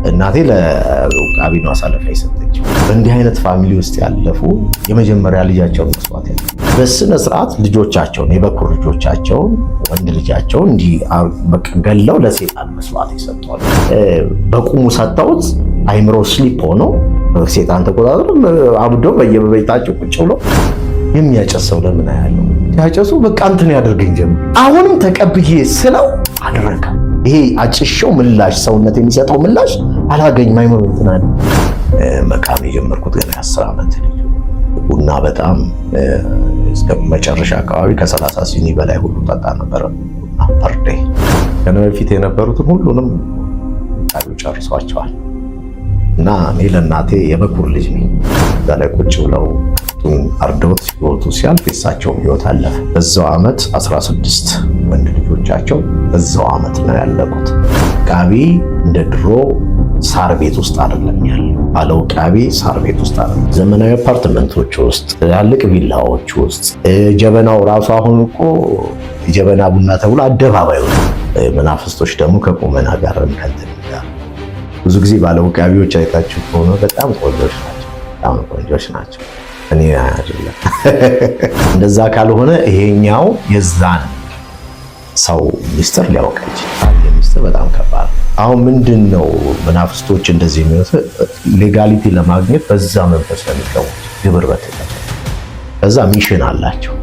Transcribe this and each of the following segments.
እናቴ ለቃቢ ነው አሳልፋ የሰጠችው። በእንዲህ አይነት ፋሚሊ ውስጥ ያለፉ የመጀመሪያ ልጃቸውን መስዋዕት ያለ በስነ ስርዓት ልጆቻቸውን የበኩር ልጆቻቸውን ወንድ ልጃቸውን እንዲህ በቃ ገለው ለሴጣን መስዋዕት ይሰጣሉ። በቁሙ ሰጥተውት አይምሮ ስሊፕ ሆኖ ሴጣን ተቆጣጥሮ አብዶ በየቤታቸው ቁጭ ብሎ የሚያጨሰው ለምን አያለው? ያጨሱ በቃ እንትን ያደርገኝ ጀምር። አሁንም ተቀብዬ ስለው አደረከ። ይሄ አጭሻው ምላሽ ሰውነት የሚሰጠው ምላሽ አላገኝም። አይምሮ እንትን አለ። መቃም የጀመርኩት ገና 10 ዓመት ልጅ ቡና በጣም እስከ መጨረሻ አካባቢ ከ30 ሲኒ በላይ ሁሉ ጠጣ ነበር ቡና ፐርዴ። ከነ በፊት የነበሩትን ሁሉንም ቃሉ ጨርሷቸዋል። እና እኔ ለእናቴ የበኩር ልጅ ነኝ። እዛ ላይ ቁጭ ብለው አርደውት ህይወቱ ሲያልፍ የሳቸው ህይወት አለፈ። በዛው ዓመት 16 ወንድ ልጆቻቸው በዛው ዓመት ነው ያለቁት። ቃቢ እንደ ድሮ ሳር ቤት ውስጥ አይደለም ያለው። ባለው ቃቢ ሳር ቤት ውስጥ አይደለም፣ ዘመናዊ አፓርትመንቶች ውስጥ፣ ትላልቅ ቪላዎች ውስጥ። ጀበናው ራሱ አሁን እኮ የጀበና ቡና ተብሎ አደባባይ ነው። መናፍስቶች ደግሞ ከቁመና ጋር እንከንተን ጋር ብዙ ጊዜ ባለው ቃቢዎች አይታችሁ ከሆነ በጣም ቆንጆች ናቸው። በጣም ቆንጆች ናቸው። እኔ አይደለም እንደዛ ካልሆነ ይሄኛው የዛን ሰው ሚስጥር ሊያውቅ ይችላል። ሚስጥር በጣም ከባድ። አሁን ምንድነው መናፍስቶች እንደዚህ የሚሉት ሌጋሊቲ ለማግኘት በዛ መንፈስ ለሚቀሙት ግብር በተከፈለ በዛ ሚሽን አላቸው።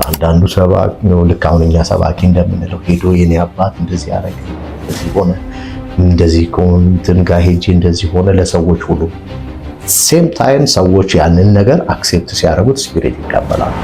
አንዳንዱ ሰባኪ ነው፣ ልክ አሁን እኛ ሰባኪ እንደምንለው ሄዶ የኔ አባት እንደዚህ ያደረገ እንደዚህ ሆነ እንደዚህ እንትን ጋር ሄጄ እንደዚህ ሆነ ለሰዎች ሁሉ ሴም ታይም ሰዎች ያንን ነገር አክሴፕት ሲያደርጉት ስፒሪት ይቀበላሉ።